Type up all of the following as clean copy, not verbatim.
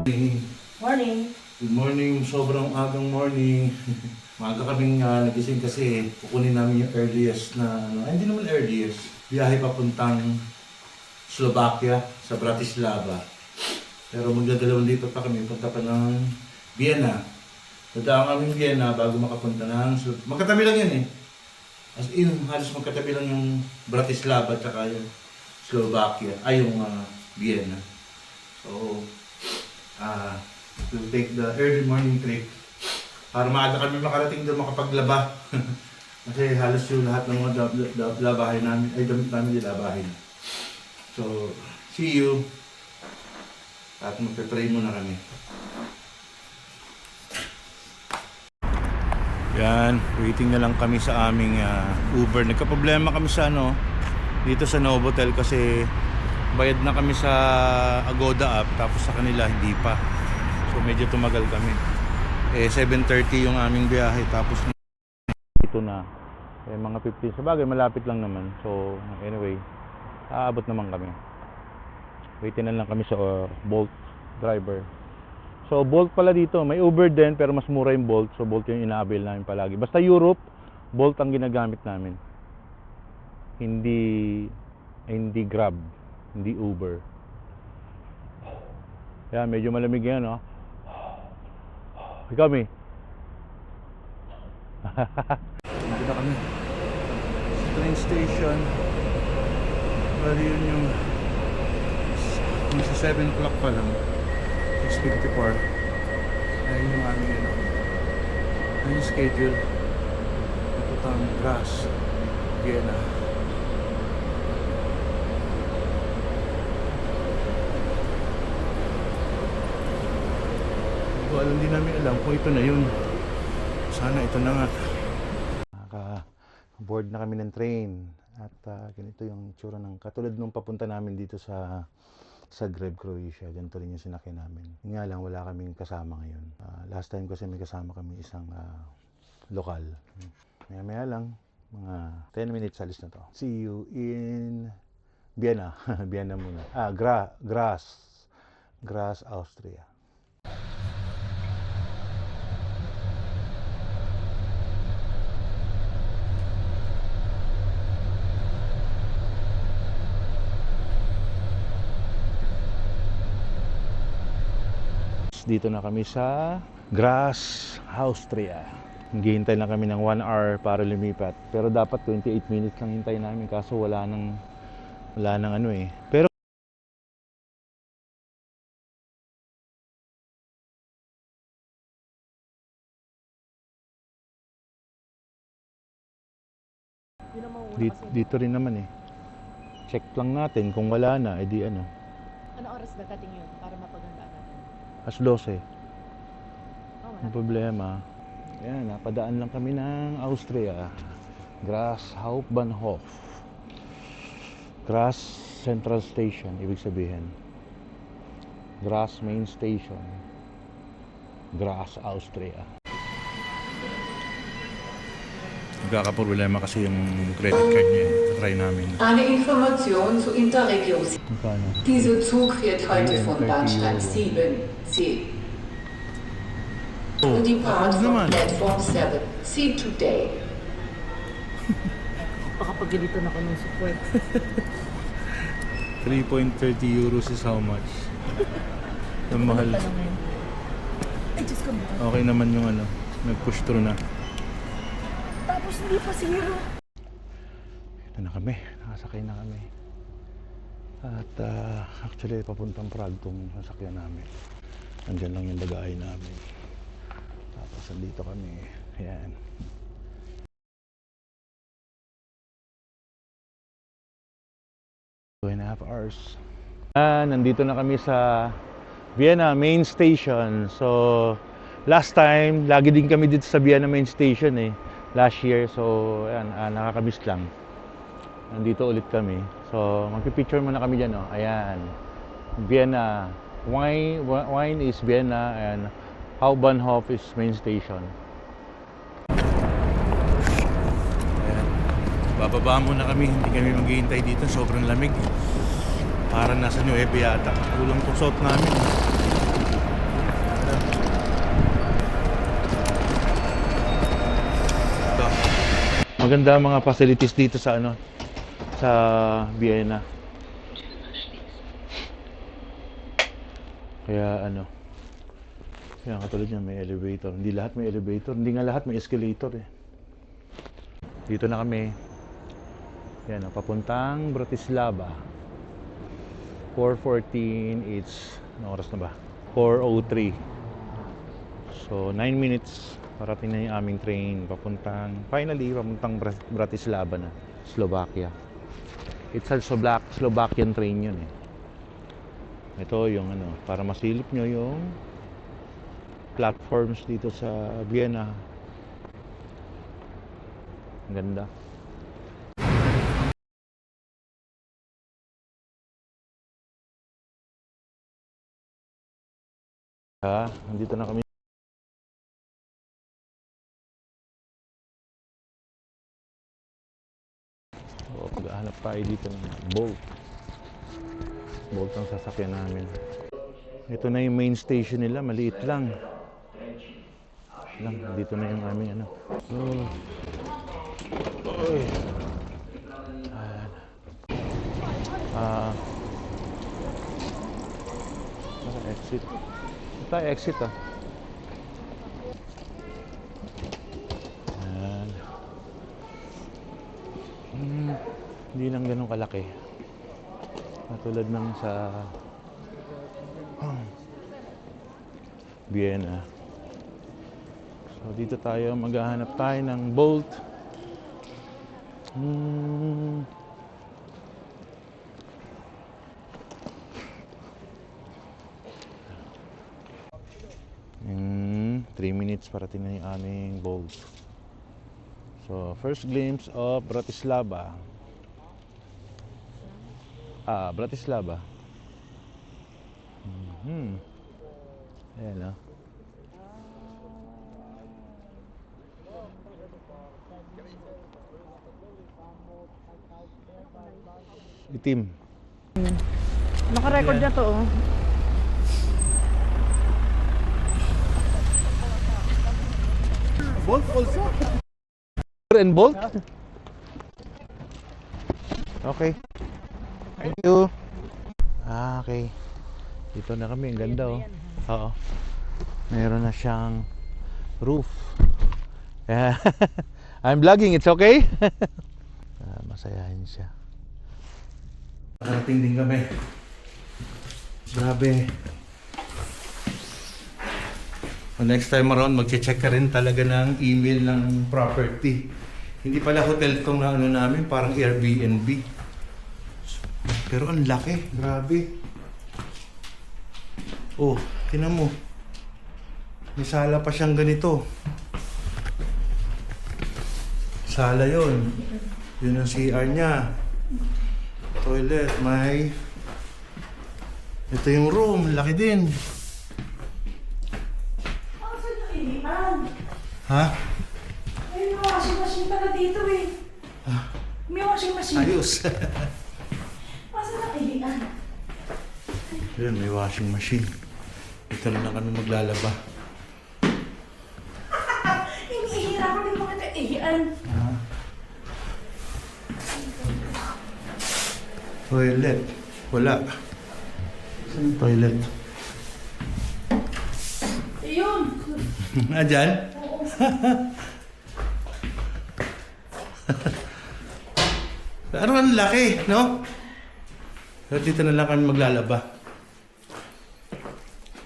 Morning. Good morning, sobrang agang morning. Maaga kaming nagising kasi kukunin namin yung earliest na, hindi naman earliest, biyahe papuntang Slovakia sa Bratislava. Pero magdadalawang lipat pa kami, punta pa ng Vienna. Dadaan kami Vienna bago makapunta ng magkatabi lang yan eh. As in, halos magkatabi lang yung Bratislava at saka yung Slovakia, yung Vienna. So, we'll take the early morning trip para maaga kami makarating doon makapaglaba. Kasi halos yung lahat ng mga labahin namin, damit namin nilabahin. So, see you. At magpe-pray muna kami. Yan, waiting na lang kami sa aming Uber. Nagka-problema kami sa dito sa Novotel kasi bayad na kami sa Agoda app tapos sa kanila hindi pa. So medyo tumagal kami. 7:30 yung aming biyahe tapos dito na. Mga 15 sa bagay, malapit lang naman. So anyway, aabot naman kami. Waiting na lang kami sa Bolt driver. So Bolt pala dito, may Uber din pero mas mura yung Bolt. So Bolt yung ina-avail namin palagi. Basta Europe, Bolt ang ginagamit namin. Hindi Grab, hindi Uber. Yan, medyo malamig yan, no? Ikaw, May. Dito na kami sa train station. Bali yun yung sa 7 o'clock pa lang. 6:54. Ayun yung aming ayun yung schedule. Ito tayong Graz, Vienna. Alam din namin alam kung ito na yun. Sana ito na nga. Naka-board na kami ng train. At ganito yung itsura ng katulad nung papunta namin dito sa Zagreb, Croatia. Ganito rin yung sinakyan namin. Nga lang wala kaming kasama ngayon. Last time kasi may kasama kami isang lokal. Maya lang, mga 10 minutes alis na to. See you in Vienna. Vienna muna. Graz, Austria. Dito na kami sa Graz, Austria. Hinihintay na kami ng 1 hour para lumipat. Pero dapat 28 minutes lang hintay namin kaso wala nang Pero dito rin naman eh. Check lang natin kung wala na, edi ano. Ano oras dadating yun para mapagandaan natin? As 12. Ang Oh, problema, yan, napadaan lang kami ng Austria. Graz Hauptbahnhof. Graz Central Station, ibig sabihin. Graz Main Station. Graz, Austria. Nagkakaproblema kasi yung credit card niya. Try namin. Eine Information zu Interregio. Magkano? Dieser Zug fährt heute von Bahnsteig 7C. Und depart from Platform 7. See today. Baka pagalitan ako ng support. 3.30 euros is how much? Ang mahal. Ay, Diyos ko. Okay naman yung nag-push through na. Tapos hindi pa zero. Ito na kami, nakasakay na kami. At actually papuntang Prague tong sasakyan namin. Andyan lang yung bagahe namin. Tapos andito kami. Ayan. 2.5 hours. Nandito na kami sa Vienna Main Station. So last time, lagi din kami dito sa Vienna Main Station last year. So ayan, nakakamiss lang. Nandito ulit kami. So magpipicture muna kami dyan. Ayan, Vienna. Wine is Vienna and Hauptbahnhof is Main Station. Ayan. Bababa muna kami. Hindi kami maghihintay dito. Sobrang lamig. Para nasa Nueve yata. Kulang tong suot namin. Maganda ang mga facilities dito sa ano, sa Vienna. Kaya ano, kaya katulad niya may elevator. Hindi lahat may elevator, hindi nga lahat may escalator eh. Dito na kami. Yan, papuntang Bratislava. 4:14, it's, ano oras na ba? 4:03. So, 9 minutes parating na yung aming train papuntang Bratislava na, Slovakia. It's a Slovakian train yun eh. Ito yung ano, para masilip nyo yung platforms dito sa Vienna. Ang ganda. Nandito na kami. So, pag-ahanap tayo dito ng Bolt. Bolt ang sasakyan namin. Ito na yung main station nila, maliit lang. Dito na yung aming ano. Exit. Ito tayo exit ah. Ayan. Hindi lang ganun kalaki. Katulad ng sa Vienna. So dito tayo maghahanap tayo ng Bolt. In 3 minutes parating na yung aming Bolt. So first glimpse of Bratislava. Bratislava. Ayan o. Itim. Naka-record na to oh. Bolt also? And Bolt? Okay. Thank you. Okay. Dito na kami. Ang ganda oh. Oo. Meron na siyang roof. Yeah. I'm vlogging. It's okay? Masayahin siya. Nakarating din kami. Grabe. Next time around, mag-check ka rin talaga ng email ng property. Hindi pala hotel tong na ano namin, parang Airbnb. Pero ang laki, grabe. Oh, tinan mo. May sala pa siyang ganito. Sala yon. Yun ang CR niya. Toilet, may... Ito yung room, laki din. Ha? May washing machine pala dito eh. May washing machine. Ayos. Masa nakilian? Yun, may washing machine. Dito na kami maglalaba. Hinihirapan din mo kita ihian. Toilet. Wala. Saan yung toilet? Ayun. Dyan? Oo. Pero ang laki, no? Pero dito na lang kami maglalaba.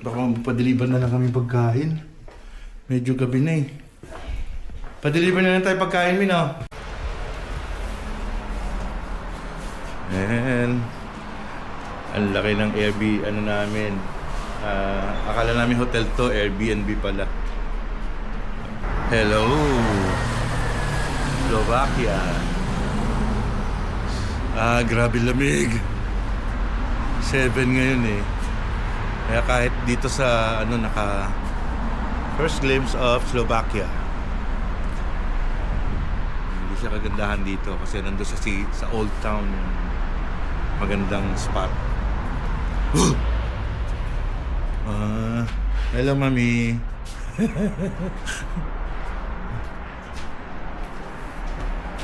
Baka magpa-deliver na lang kami pagkain. Medyo gabi na eh. Pa-deliver na lang tayo pagkain, Mino. And ang laki ng Airbnb, ano namin. Akala namin hotel to, Airbnb pala. Hello! Slovakia. Grabe lamig. 7 ngayon eh. Kaya kahit dito sa ano naka first glimpse of Slovakia. Hindi siya kagandahan dito kasi nando sa Old Town yung magandang spot. Hello, Mami.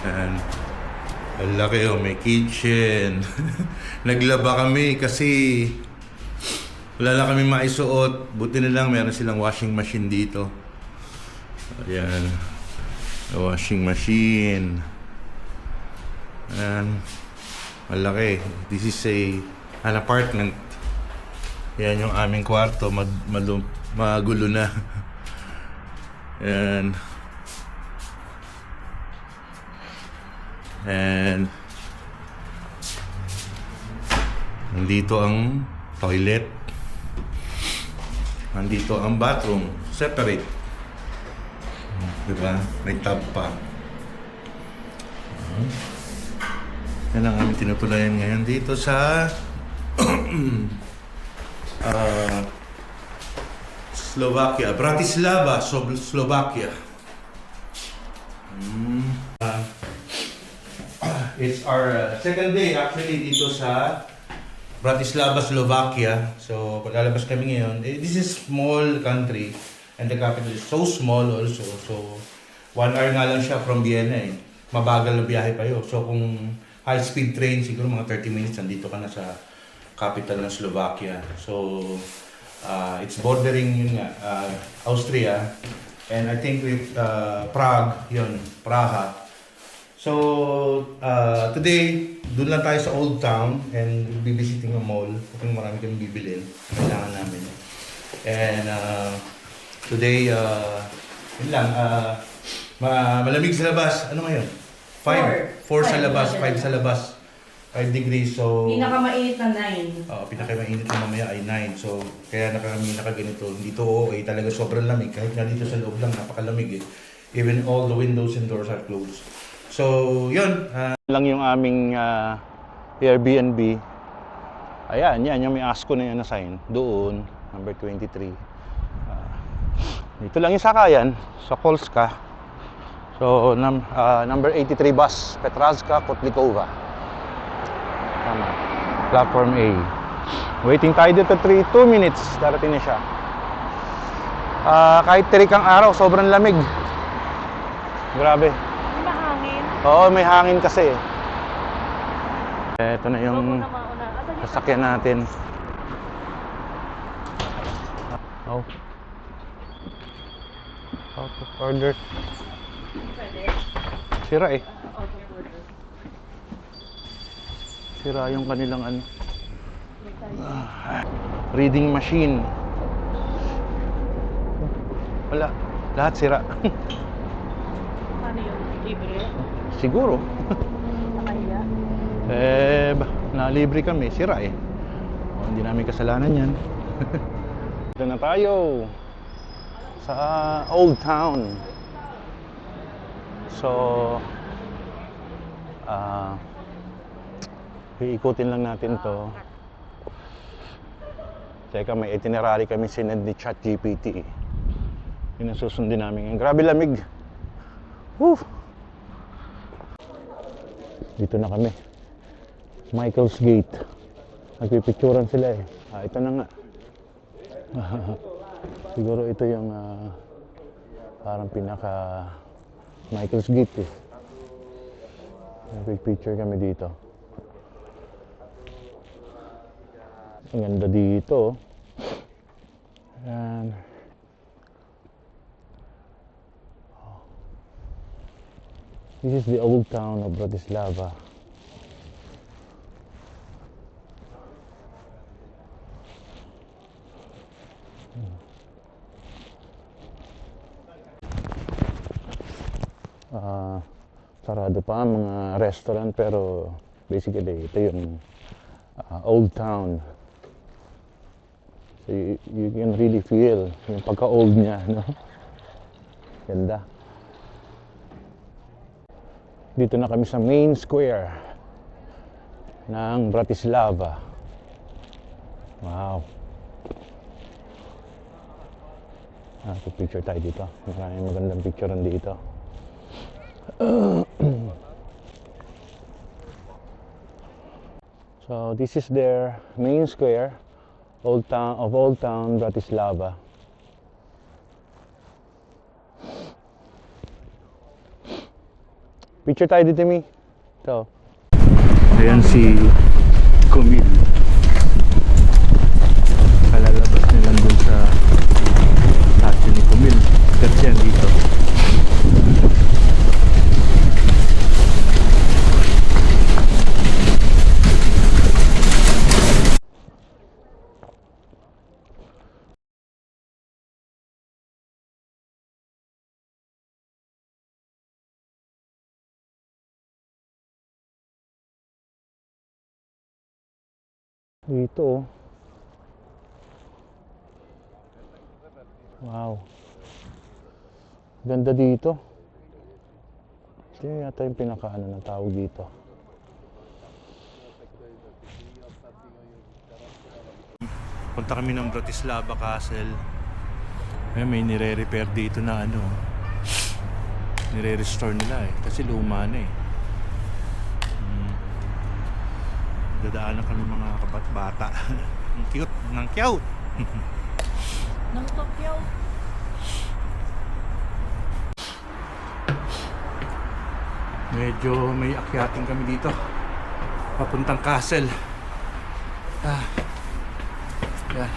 And ang laki oh, may kitchen. Naglaba kami kasi wala lang kami maisuot. Buti na lang meron silang washing machine dito. Ayan. Washing machine. And malaki. This is an apartment. Yan yung aming kwarto. Magulo na. And nandito ang toilet. Nandito ang bathroom. Separate. Diba? May tub pa. Yan ang aming tinutulayan ngayon dito sa Slovakia. Bratislava, Slovakia. It's our second day actually dito sa Bratislava, Slovakia. So, paglalabas kami ngayon. This is small country and the capital is so small also. So, 1 hour nga lang siya from Vienna eh. Mabagal na biyahe pa yun. So, kung high-speed train, siguro mga 30 minutes, nandito ka na sa capital ng Slovakia. So, it's bordering yun nga, Austria. And I think with Prague, yun, Praha. So, today, doon lang tayo sa Old Town and we'll be visiting a mall. Kung marami kami bibilin, kailangan namin. And today, yun lang, malamig sa labas. Ano ngayon? 4 sa labas, 5 sa labas. 5 degrees, so... Pinakamainit na 9. Pinakamainit na mamaya ay 9. So, kaya kami nakaganito. Dito okay, talaga sobrang lamig. Kahit nga dito sa loob lang, napakalamig eh. Even all the windows and doors are closed. So, yun. Lang yung aming Airbnb. Ayan, yan. Yung may ASCO na yan na sign. Doon, number 23. Dito lang yung sakayan sa Kolska. So, number 83 bus. Petrazka, Kotlikova. Tama. Platform A. Waiting tayo dito 2 minutes. Darating na siya. Kahit tirik ang araw, sobrang lamig. Grabe. Oo, may hangin kasi. Ito na yung sasakyan natin. Oh. Out of order. Sira eh. Sira yung kanilang ano. Reading machine. Wala. Lahat sira. Paano yun? Libre? Siguro. Nakaya? Nalibre kami. Sira eh. Hindi namin kasalanan yan. Dito na tayo. Sa Old Town. So, iikutin lang natin to. Teka, may itinerary kami sinend ni ChatGPT. Yun ang susundin namin. Grabe lamig. Woo! Dito na kami. Michael's Gate. Nagpipicturan sila eh. Ito na nga. Siguro ito yung parang pinaka Michael's Gate eh. Nagpipicture kami dito. Ang ganda dito. Ayan. This is the old town of Bratislava. Sarado pa ang mga restaurant pero basically ito yung old town. So you can really feel yung pagka-old niya, no? Ganda. Dito na kami sa main square ng Bratislava. Wow. Picture tayo dito. Maraming magandang picturean dito. So this is their main square, Old Town Bratislava. Picture tayo dito, Mi. Ito. Ayan si Kumil. Kalalabas nilang dun sa statue ni Kumil. Kasi yan dito. Dito, oh. Wow. Ganda dito. Ito yata yung pinakaano ng tawag dito. Punta kami ng Bratislava Castle. May nire-repair dito na ano. Nire-restore nila kasi luma na Dadaanan kami mga kabat-bata. Ang cute, ng cute. Nang Tokyo. Medyo may akyatin kami dito. Papuntang castle. Yan.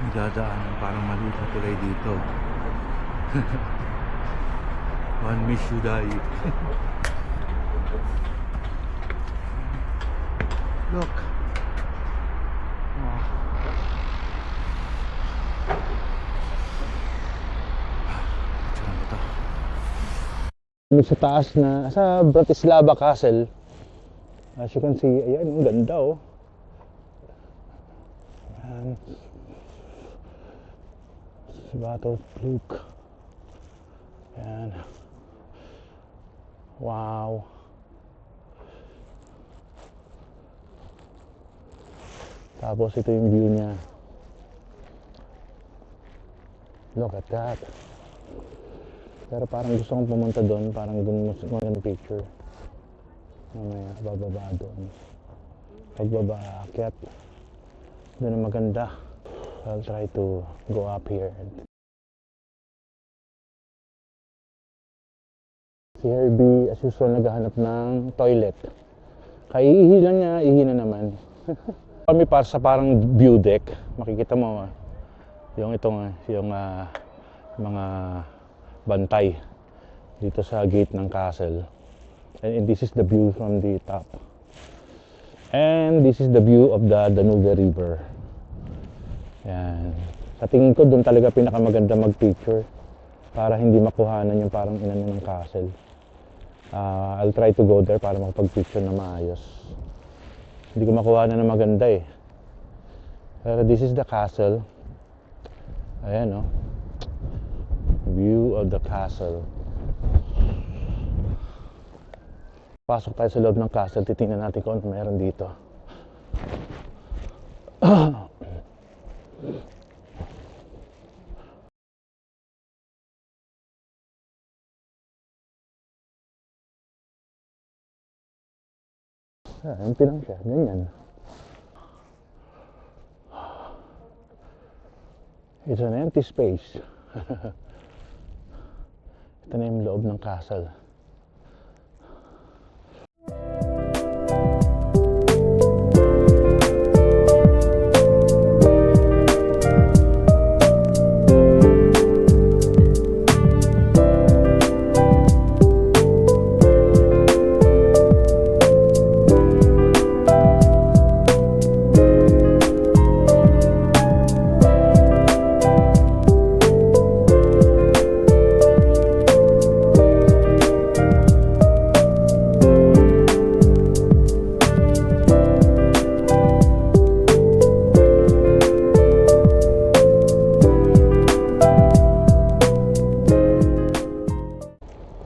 May dadaanan parang maliit na tulay dito. One miss you die. Look. Wow. Saan ba ito? Sa taas na, sa Bratislava Castle. As you can see, ayan, ang ganda, oh. Ayan. Battle Fluke. Ayan. Wow. Tapos ito yung view niya. Look at that. Pero parang gusto kong pumunta doon, parang doon mo ng picture. Mamaya, bababa doon. Pagbaba, akyat. Doon ang maganda. I'll try to go up here. Si Herbie, as usual, naghahanap ng toilet. Kaiihi lang niya, ihi na naman. Kami para sa parang view deck. Makikita mo, yung itong, yung mga bantay dito sa gate ng castle. And this is the view from the top. And this is the view of the Danube River. Yan. Sa tingin ko, doon talaga pinakamaganda mag-picture para hindi makuhanan yung parang inano ng castle. I'll try to go there para makapag-picture na maayos. Hindi ko makuhanan na maganda eh. Pero this is the castle. Ayan, oh. View of the castle. Pasok tayo sa loob ng castle. Titingnan natin kung ano meron dito. Empty lang siya. Ganyan. It's an empty space. Ito na yung loob ng castle.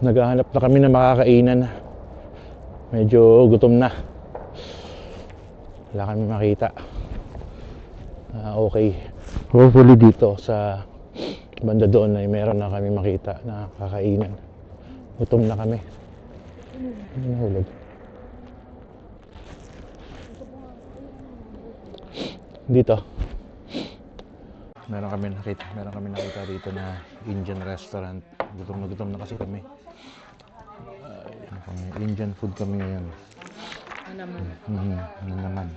Naghahanap na kami ng makakainan. Medyo gutom na. Wala kami makita. Okay. Hopefully dito sa banda doon ay meron na kami makita na kakainan. Gutom na kami. Ano nahulog? Dito. Meron kami nakita dito na Indian restaurant. Gutom na kasi kami. Indian food kami ngayon. Ano naman?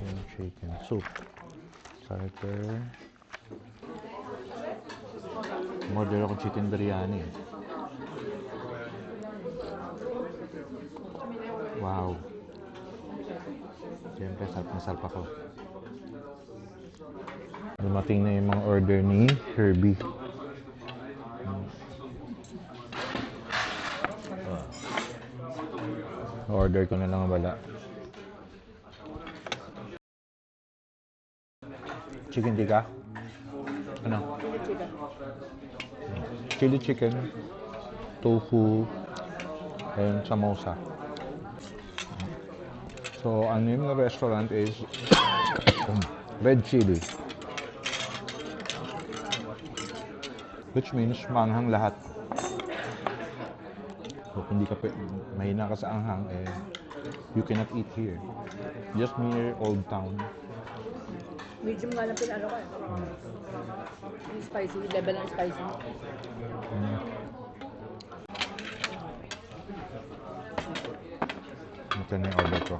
Yung chicken soup. Starter. Order ako chicken biryani. Wow. Siyempre, sarap na sarap ako. Dumating na yung mga order ni Herbie. Order ko na lang wala. Chicken tikka? Ano? Chili chicken, tofu, and samosa. So, ang name ng restaurant is Red Chili. Which means manghang lahat. So, kung hindi ka mahina ka sa anghang, you cannot eat here. Just near Old Town. Medium nga lang pinalo ko. Yung spicy, level ng spicy. Ito na yung order ko.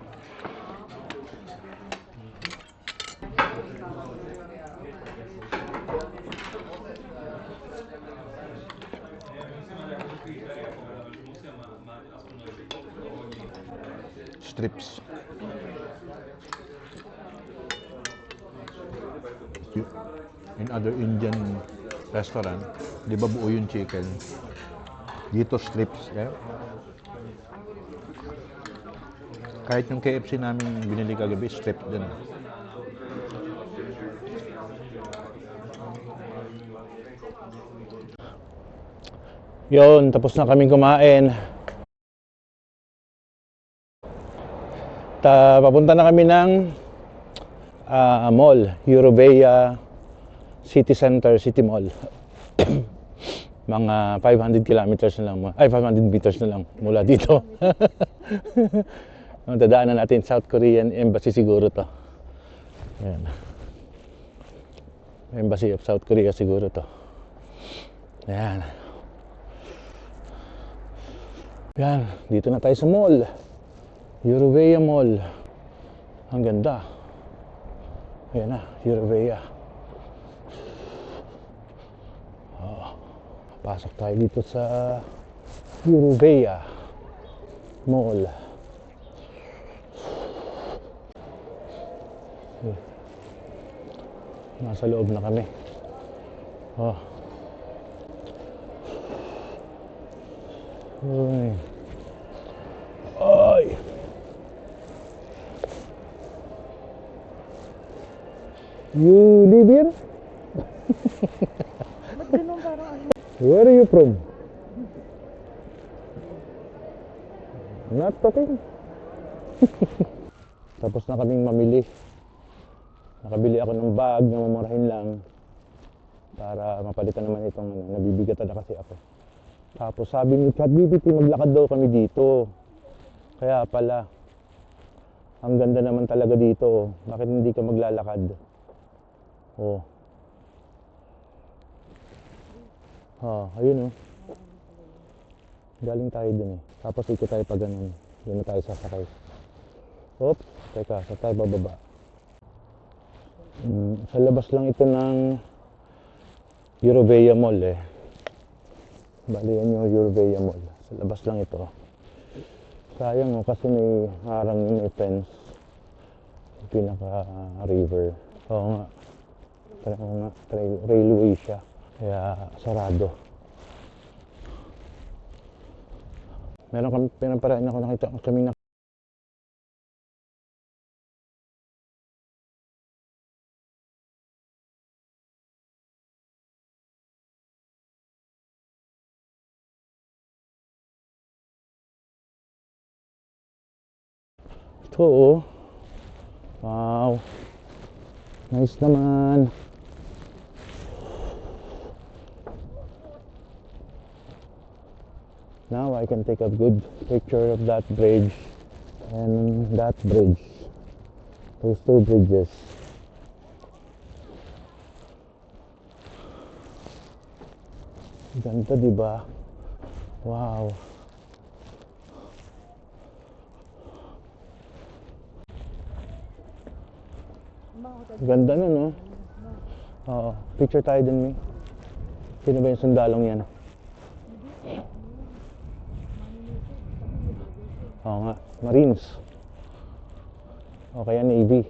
Strips. In other Indian restaurant, di ba buo yung chicken? Dito strips. Eh? Kahit yung KFC namin binili kagabi, strip din. Yun, tapos na kaming kumain. Papunta na kami ng mall, Eurovea City Center, City Mall. Mga 500 kilometers na lang, 500 meters na lang mula dito. Ang dadaanan natin, South Korean Embassy siguro to. Ayan. Embassy of South Korea siguro to. Ayan. Ayan, dito na tayo sa mall. Eurovea Mall. Ang ganda. Ayan na, Eurovea. Pasok tayo dito sa Eurovea Mall. Nasa loob na kami. Uy. Ay. You live here? Where are you from? Not talking. Tapos na kaming mamili. Nakabili ako ng bag na mamurahin lang para mapalitan naman itong nabibigatan na kasi ako. Tapos sabi ni ChatGPT, maglakad daw kami dito. Kaya pala, ang ganda naman talaga dito. Bakit hindi ka maglalakad? Oh. Ayun oh. Galing tayo dun eh. Tapos ikot tayo pa ganun. Doon na tayo sasakay. Oops, teka, sa tayo bababa. Sa labas lang ito ng Eurovea Mall eh. Bali yan yung Eurovea Mall. Sa labas lang ito. Sayang oh, kasi may harang yun, may fence. Pinaka river. Oo nga. Railway siya. Kaya sarado. Meron kami pinaparaan ako nakita kami na ito oh. Wow. Nice naman. Now I can take a good picture of that bridge and that bridge. Those two bridges. Ganda, diba? Wow. Ganda na, no? Oo. Picture tayo dun, May. Sino ba yung sundalong yan? Oo nga. Marines. O kaya Navy.